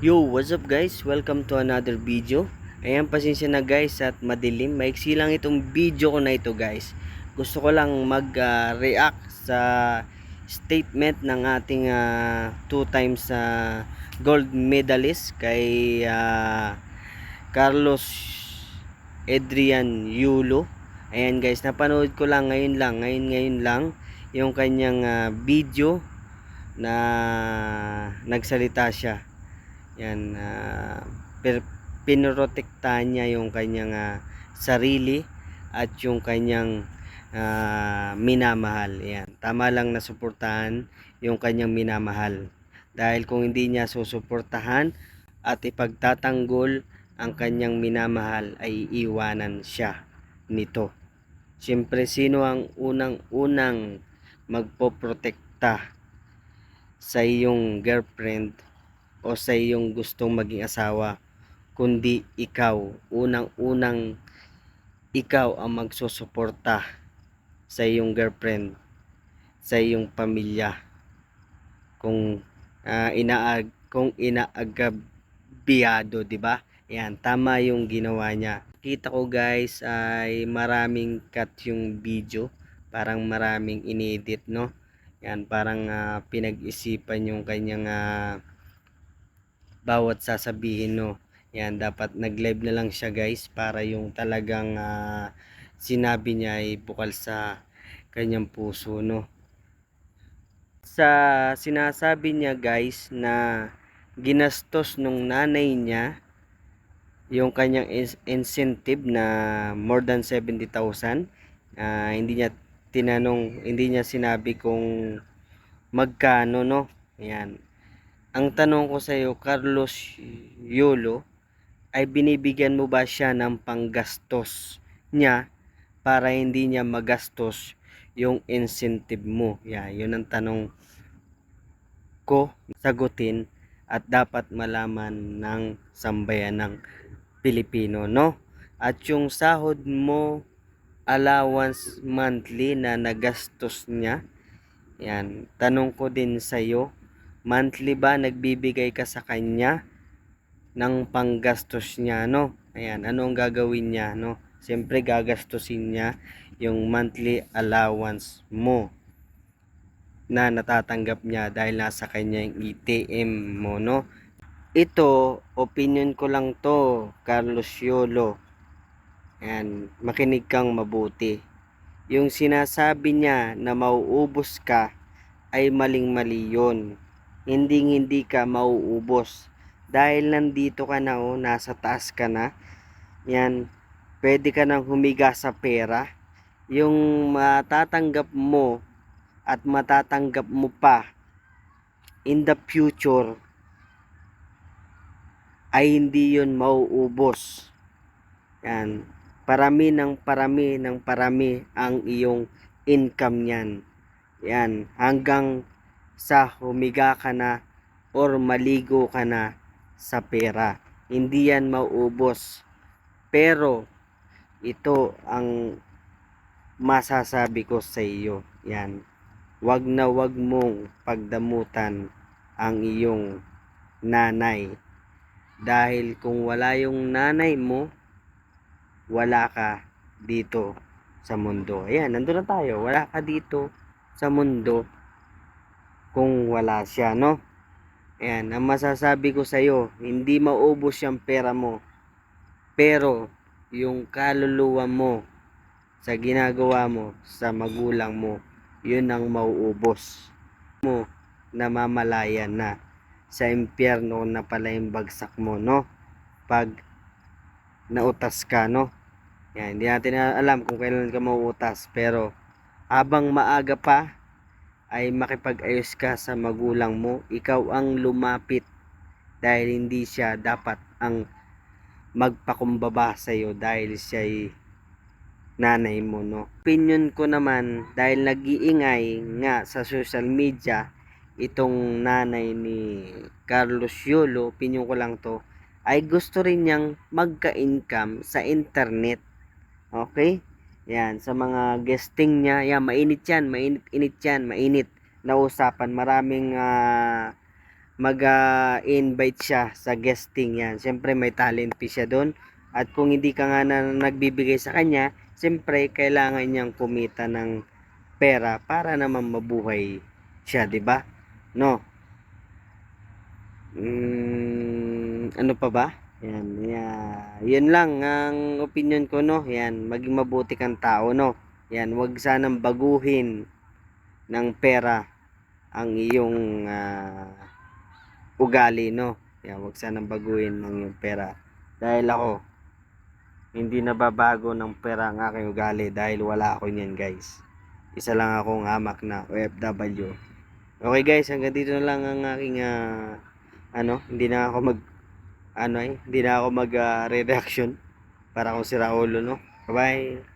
Yo, what's up guys? Welcome to another video. Ayan, pasensya na guys at madilim. Maiksi lang itong video ko na ito guys. Gusto ko lang mag-react sa statement ng ating two times gold medalist kay Carlos Adrian Yulo. Ayan guys, napanood ko lang ngayon lang yung kanyang video na nagsalita siya. Yan, pinrotektahan niya yung kanyang sarili at yung kanyang minamahal. Yan, tama lang na suportahan yung kanyang minamahal. Dahil kung hindi niya susuportahan at ipagtatanggol ang kanyang minamahal ay iwanan siya nito. Siyempre, sino ang unang-unang magpoprotekta sa iyong girlfriend o sa iyong gustong maging asawa, kundi ikaw? Unang-unang ikaw ang magsusuporta sa iyong girlfriend, sa iyong pamilya. Kung kung inaagabyado, 'di ba? Yan, tama yung ginawa niya. Kita ko guys ay maraming cut yung video, parang maraming inedit, no? Yan, parang pinag-isipan yung kanyang bawat sasabihin, no. Yan, dapat nag-live na lang siya guys para yung talagang sinabi niya ay bukal sa kanyang puso, no. Sa sinasabi niya guys na ginastos nung nanay niya yung kanyang incentive na more than 70,000. Hindi niya tinanong, hindi niya sinabi kung magkano, no. Ayan, ang tanong ko sa iyo, Carlos Yolo, ay binibigyan mo ba siya ng panggastos niya para hindi niya magastos yung incentive mo? Yeah, yun ang tanong ko, sagutin at dapat malaman ng sambayan ng Pilipino, no? At yung sahod mo, allowance monthly na nagastos niya, yan, tanong ko din sa iyo, monthly ba nagbibigay ka sa kanya ng panggastos niya, no? Ayan, ano ang gagawin niya, no? Siyempre gagastusin niya yung monthly allowance mo na natatanggap niya dahil nasa kanya yung ATM mo, no? Ito, opinion ko lang to, Carlos Yolo. Ayan, makinig kang mabuti. Yung sinasabi niya na mauubos ka ay maling-mali yun. Hindi ka mauubos. Dahil nandito ka na, oh, nasa taas ka na. Yan, pwede ka nang humiga sa pera. Yung matatanggap mo at matatanggap mo pa in the future ay hindi yun mauubos. Yan, parami ang iyong income niyan. Yan, hanggang sa humiga ka na or maligo ka na sa pera. Hindi yan mauubos. Pero ito ang masasabi ko sa iyo. Yan, wag na wag mong pagdamutan ang iyong nanay. Dahil kung wala yung nanay mo, wala ka dito sa mundo. Ayan, nandun na tayo. Wala ka dito sa mundo kung wala siya, no? Ayan, ang masasabi ko sa iyo, hindi maubos yung pera mo. Pero yung kaluluwa mo sa ginagawa mo sa magulang mo, yun ang mauubos mo, namamalayan na sa impyerno na pala yung bagsak mo, no? Pag nautas ka, no? Yan, hindi natin alam kung kailan ka mauutas, pero habang maaga pa ay makipag-ayos ka sa magulang mo. Ikaw ang lumapit dahil hindi siya dapat ang magpakumbaba sa iyo dahil siya ay nanay mo, no? Opinion ko naman, dahil nag-iingay nga sa social media itong nanay ni Carlos Yolo, opinion ko lang to, ay gusto rin niyang magka-income sa internet. Okay? Yan, sa mga guesting niya, yan, mainit yan, mainit na usapan. Maraming invite siya sa guesting yan. Siyempre may talent fee siya doon. At kung hindi ka nga na nagbibigay sa kanya, siyempre kailangan niyang kumita ng pera para naman mabuhay siya, 'di ba? No. Ano pa ba? Yan, yan. Yun lang ang opinion ko, no. Yan, maging mabuti kang tao, no. Yan, wag sanang baguhin ng pera ang iyong ugali, no. Yan, wag sanang baguhin ng iyong pera. Dahil ako, hindi nababago ng pera ang aking ugali dahil wala ako niyan, guys. Isa lang akong hamak na OFW. Okay, guys, hanggang dito na lang ang aking hindi na ako hindi na ako mag re-reaction para kung sira ulo, no. Bye bye.